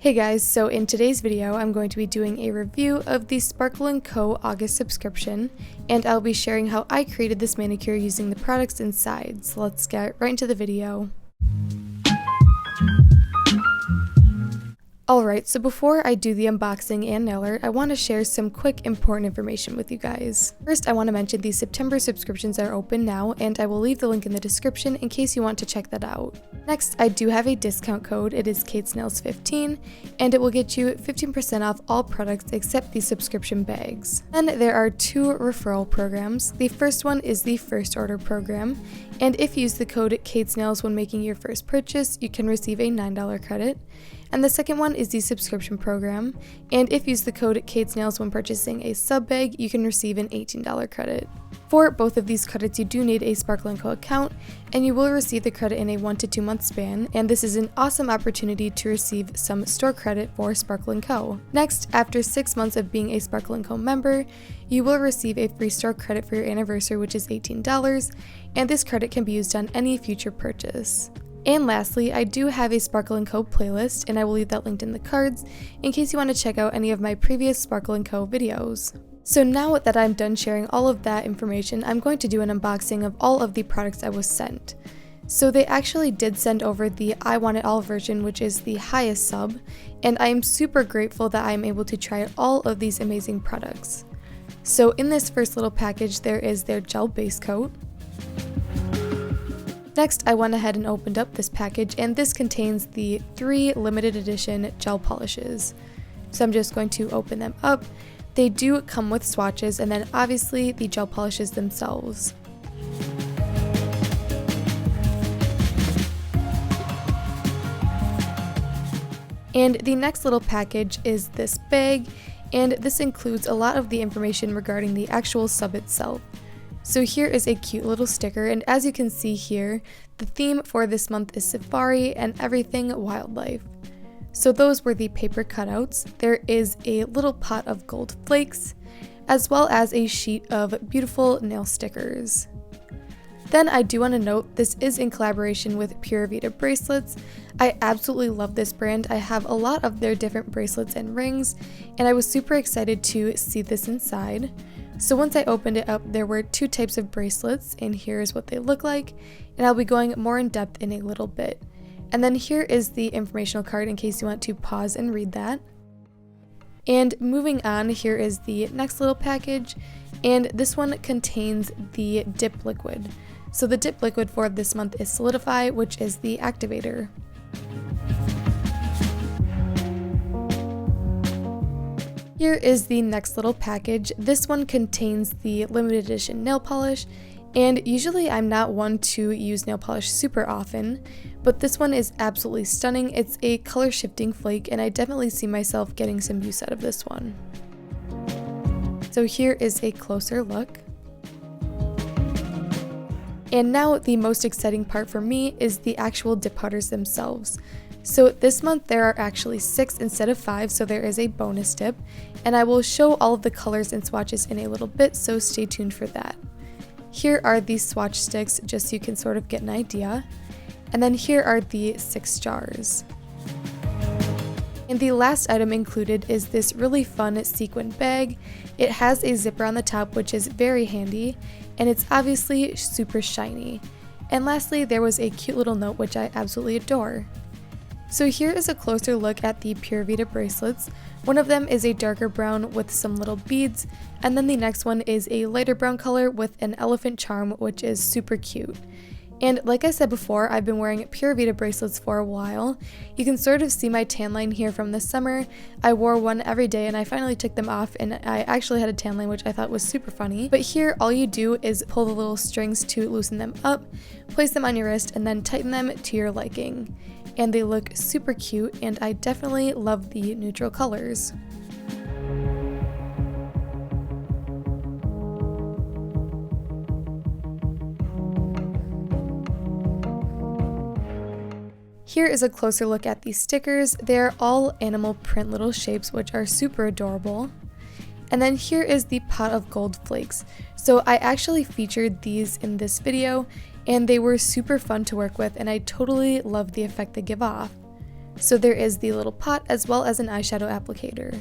Hey guys, so in today's video I'm going to be doing a review of the Sparkle & Co. August subscription, and I'll be sharing how I created this manicure using the products inside, so let's get right into the video. Alright, so before I do the unboxing and nail art, I want to share some quick important information with you guys. First, I want to mention these September subscriptions are open now, and I will leave the link in the description in case you want to check that out. Next, I do have a discount code. It is katesnails15, and it will get you 15% off all products except the subscription bags. Then there are two referral programs. The first one is the first order program, and if you use the code katesnails when making your first purchase, you can receive a $9 credit. And the second one is the subscription program, and if you use the code katesnails when purchasing a sub bag, you can receive an $18 credit. For both of these credits, you do need a Sparkle & Co. account, and you will receive the credit in a 1 to 2 month span, and this is an awesome opportunity to receive some store credit for Sparkle & Co. Next, after 6 months of being a Sparkle & Co. member, you will receive a free store credit for your anniversary, which is $18, and this credit can be used on any future purchase. And lastly, I do have a Sparkle & Co. playlist, and I will leave that linked in the cards in case you want to check out any of my previous Sparkle & Co. videos. So now that I'm done sharing all of that information, I'm going to do an unboxing of all of the products I was sent. So they actually did send over the I Want It All version, which is the highest sub, and I am super grateful that I am able to try all of these amazing products. So in this first little package, there is their gel base coat. Next, I went ahead and opened up this package, and this contains the 3 limited edition gel polishes. So I'm just going to open them up. They do come with swatches, and then obviously the gel polishes themselves. And the next little package is this bag, and this includes a lot of the information regarding the actual sub itself. So here is a cute little sticker, and as you can see here, the theme for this month is safari and everything wildlife. So those were the paper cutouts. There is a little pot of gold flakes, as well as a sheet of beautiful nail stickers. Then I do want to note this is in collaboration with Pureveda bracelets. I absolutely love this brand. I have a lot of their different bracelets and rings, and I was super excited to see this inside. So once I opened it up, there were 2 types of bracelets, and here's what they look like, and I'll be going more in depth in a little bit. And then here is the informational card in case you want to pause and read that. And moving on, here is the next little package, and this one contains the dip liquid. So the dip liquid for this month is Solidify, which is the activator. Here is the next little package. This one contains the limited edition nail polish, and usually I'm not one to use nail polish super often, but this one is absolutely stunning. It's a color shifting flake, and I definitely see myself getting some use out of this one. So here is a closer look. And now the most exciting part for me is the actual dip powders themselves. So this month there are actually 6 instead of 5, so there is a bonus dip, and I will show all of the colors and swatches in a little bit, so stay tuned for that. Here are these swatch sticks, just so you can sort of get an idea, and then here are the 6 jars. And the last item included is this really fun sequin bag. It has a zipper on the top, which is very handy, and it's obviously super shiny. And lastly, there was a cute little note which I absolutely adore. So here is a closer look at the Pureveda bracelets. One of them is a darker brown with some little beads, and then the next one is a lighter brown color with an elephant charm, which is super cute. And like I said before, I've been wearing Pureveda bracelets for a while. You can sort of see my tan line here from this summer. I wore one every day, and I finally took them off, and I actually had a tan line, which I thought was super funny. But here, all you do is pull the little strings to loosen them up, place them on your wrist, and then tighten them to your liking. And they look super cute, and I definitely love the neutral colors. Here is a closer look at these stickers. They're all animal print little shapes, which are super adorable. And then here is the pot of gold flakes. So I actually featured these in this video, and they were super fun to work with, and I totally love the effect they give off. So there is the little pot as well as an eyeshadow applicator.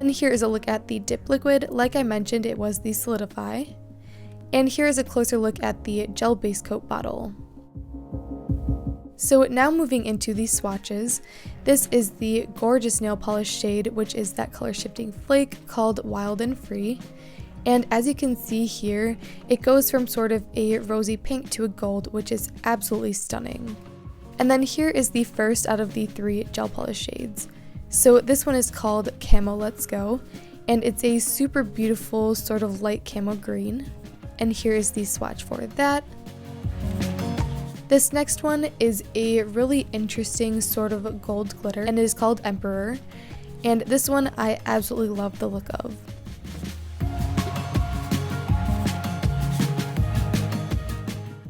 And here is a look at the dip liquid. Like I mentioned, it was the Solidify. And here is a closer look at the gel base coat bottle. So now moving into the swatches, this is the gorgeous nail polish shade, which is that color shifting flake called Wild and Free. And as you can see here, it goes from sort of a rosy pink to a gold, which is absolutely stunning. And then here is the first out of the 3 gel polish shades. So this one is called Camo Let's Go, and it's a super beautiful sort of light camo green. And here is the swatch for that. This next one is a really interesting sort of gold glitter, and it is called Emperor. And this one I absolutely love the look of.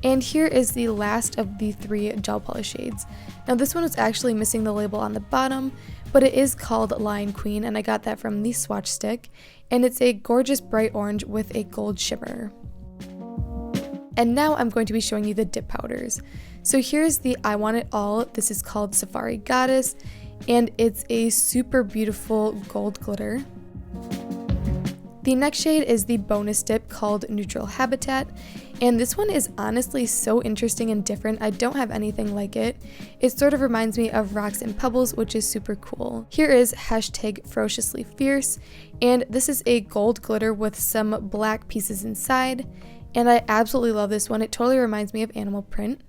And here is the last of the 3 gel polish shades. Now this one is actually missing the label on the bottom, but it is called Lion Queen, and I got that from the swatch stick. And it's a gorgeous bright orange with a gold shimmer. And now I'm going to be showing you the dip powders. So here's the I Want It All. This is called Safari Goddess, and it's a super beautiful gold glitter. The next shade is the bonus dip called Neutral Habitat, and this one is honestly so interesting and different. I don't have anything like it. It sort of reminds me of Rocks and Pebbles, which is super cool. Here is hashtag Ferociously Fierce, and this is a gold glitter with some black pieces inside. And I absolutely love this one. It totally reminds me of animal print.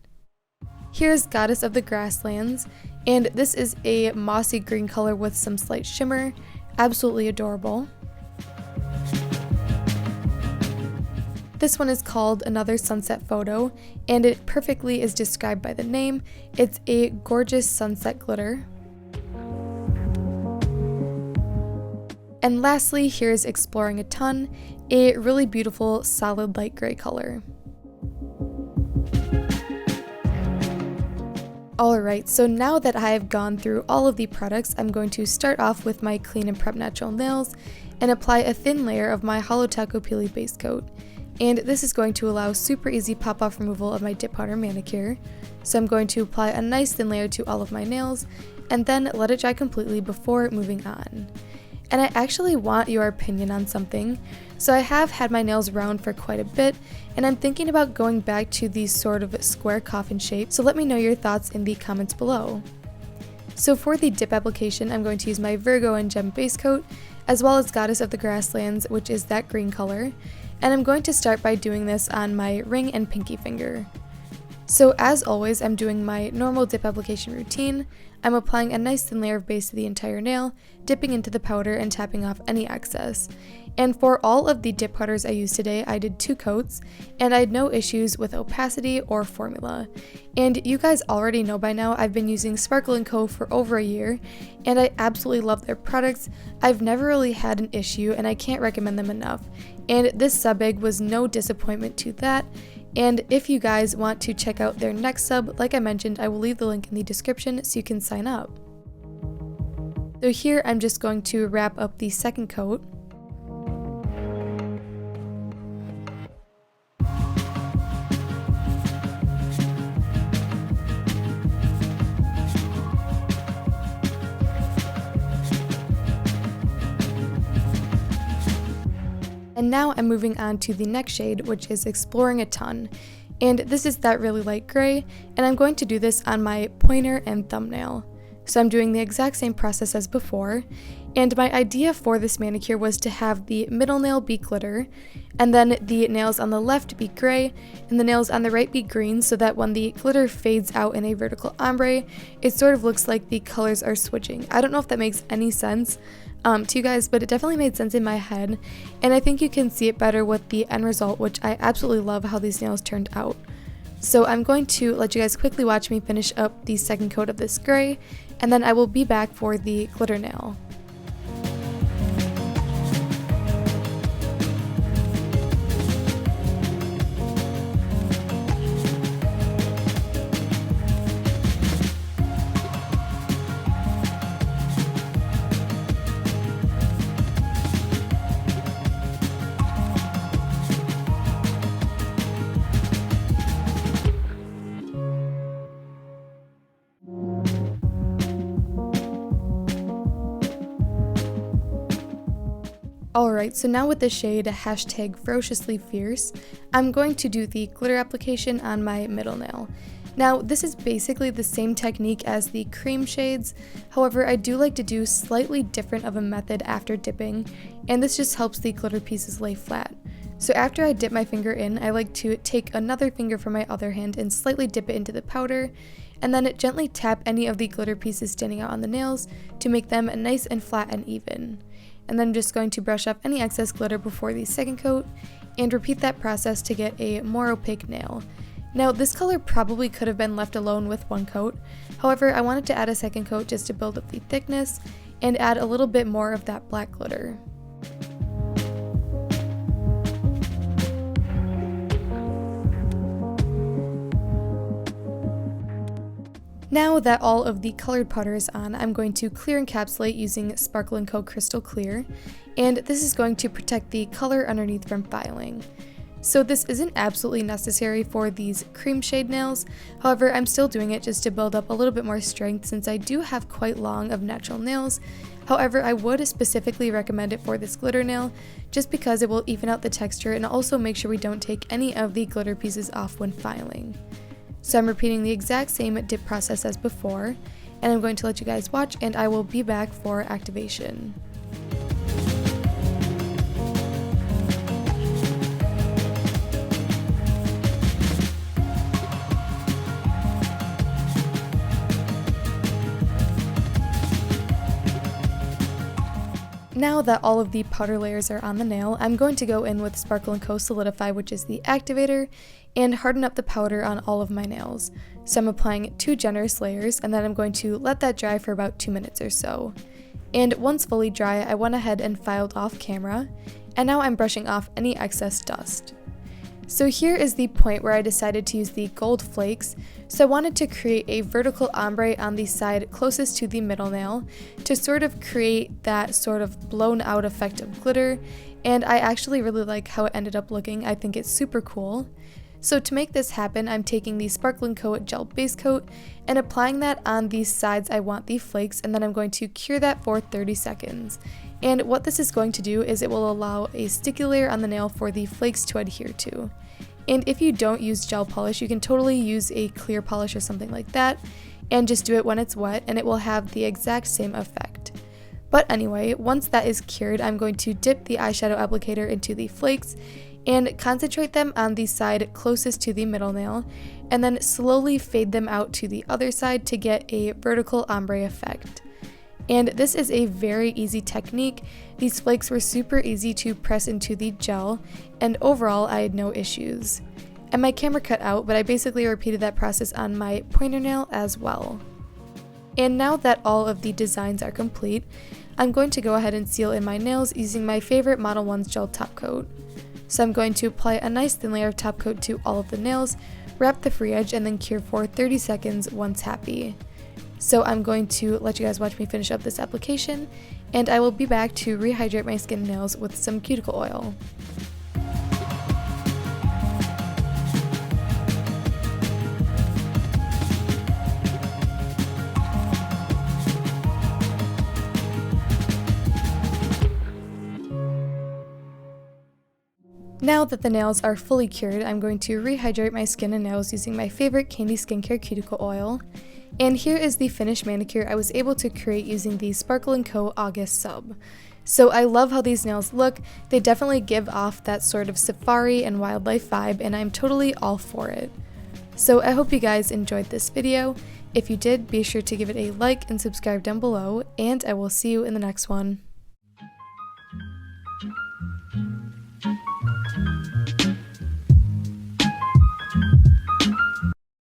Here's Goddess of the Grasslands, and this is a mossy green color with some slight shimmer. Absolutely adorable. This one is called Another Sunset Photo, and it perfectly is described by the name. It's a gorgeous sunset glitter. And lastly, here's Exploring a Ton, a really beautiful solid light gray color. Alright, so now that I have gone through all of the products, I'm going to start off with my Clean and Prep Natural Nails and apply a thin layer of my Holo Taco Peely base coat. And this is going to allow super easy pop-off removal of my dip powder manicure. So I'm going to apply a nice thin layer to all of my nails and then let it dry completely before moving on. And I actually want your opinion on something. So I have had my nails round for quite a bit, and I'm thinking about going back to these sort of square coffin shape, so let me know your thoughts in the comments below. So for the dip application, I'm going to use my Virgo and Gem base coat, as well as Goddess of the Grasslands, which is that green color, and I'm going to start by doing this on my ring and pinky finger. So as always, I'm doing my normal dip application routine. I'm applying a nice thin layer of base to the entire nail, dipping into the powder and tapping off any excess. And for all of the dip powders I used today, I did 2 coats, and I had no issues with opacity or formula. And you guys already know by now, I've been using Sparkle & Co. for over a year, and I absolutely love their products. I've never really had an issue, and I can't recommend them enough. And this sub-bag was no disappointment to that. And if you guys want to check out their next sub, like I mentioned, I will leave the link in the description so you can sign up. So here I'm just going to wrap up the second coat. And now I'm moving on to the next shade, which is Exploring a Ton. And this is that really light gray, and I'm going to do this on my pointer and thumbnail. So I'm doing the exact same process as before, and my idea for this manicure was to have the middle nail be glitter, and then the nails on the left be gray, and the nails on the right be green, so that when the glitter fades out in a vertical ombre, it sort of looks like the colors are switching. I don't know if that makes any sense to you guys, but it definitely made sense in my head, and I think you can see it better with the end result, which I absolutely love how these nails turned out. So I'm going to let you guys quickly watch me finish up the second coat of this gray, and then I will be back for the glitter nail. Alright, so now with the shade #ferociously-fierce, I'm going to do the glitter application on my middle nail. Now, this is basically the same technique as the cream shades, however, I do like to do slightly different of a method after dipping, and this just helps the glitter pieces lay flat. So after I dip my finger in, I like to take another finger from my other hand and slightly dip it into the powder, and then gently tap any of the glitter pieces standing out on the nails to make them nice and flat and even. And then I'm just going to brush off any excess glitter before the second coat, and repeat that process to get a more opaque nail. Now, this color probably could have been left alone with one coat, however, I wanted to add a second coat just to build up the thickness and add a little bit more of that black glitter. Now that all of the colored powder is on, I'm going to clear encapsulate using Sparkle & Co. Crystal Clear, and this is going to protect the color underneath from filing. So this isn't absolutely necessary for these cream shade nails, however I'm still doing it just to build up a little bit more strength since I do have quite long of natural nails. However, I would specifically recommend it for this glitter nail just because it will even out the texture and also make sure we don't take any of the glitter pieces off when filing. So I'm repeating the exact same dip process as before, and I'm going to let you guys watch and I will be back for activation. Now that all of the powder layers are on the nail, I'm going to go in with Sparkle & Co. Solidify, which is the activator, and harden up the powder on all of my nails. So I'm applying 2 generous layers, and then I'm going to let that dry for about 2 minutes or so. And once fully dry, I went ahead and filed off camera, and now I'm brushing off any excess dust. So here is the point where I decided to use the gold flakes, so I wanted to create a vertical ombre on the side closest to the middle nail to sort of create that sort of blown out effect of glitter, and I actually really like how it ended up looking. I think it's super cool. So to make this happen, I'm taking the Sparkle & Co. Gel Base Coat and applying that on the sides I want the flakes, and then I'm going to cure that for 30 seconds. And what this is going to do is it will allow a sticky layer on the nail for the flakes to adhere to. And if you don't use gel polish, you can totally use a clear polish or something like that, and just do it when it's wet, and it will have the exact same effect. But anyway, once that is cured, I'm going to dip the eyeshadow applicator into the flakes and concentrate them on the side closest to the middle nail, and then slowly fade them out to the other side to get a vertical ombre effect. And this is a very easy technique. These flakes were super easy to press into the gel, and overall I had no issues. And my camera cut out, but I basically repeated that process on my pointer nail as well. And now that all of the designs are complete, I'm going to go ahead and seal in my nails using my favorite Model 1's gel top coat. So I'm going to apply a nice thin layer of top coat to all of the nails, wrap the free edge, and then cure for 30 seconds once happy. So I'm going to let you guys watch me finish up this application, and I will be back to rehydrate my skin and nails with some cuticle oil. Now that the nails are fully cured, I'm going to rehydrate my skin and nails using my favorite Candy Skincare cuticle oil. And here is the finished manicure I was able to create using the Sparkle & Co. August sub. So I love how these nails look. They definitely give off that sort of safari and wildlife vibe, and I'm totally all for it. So I hope you guys enjoyed this video. If you did, be sure to give it a like and subscribe down below, and I will see you in the next one.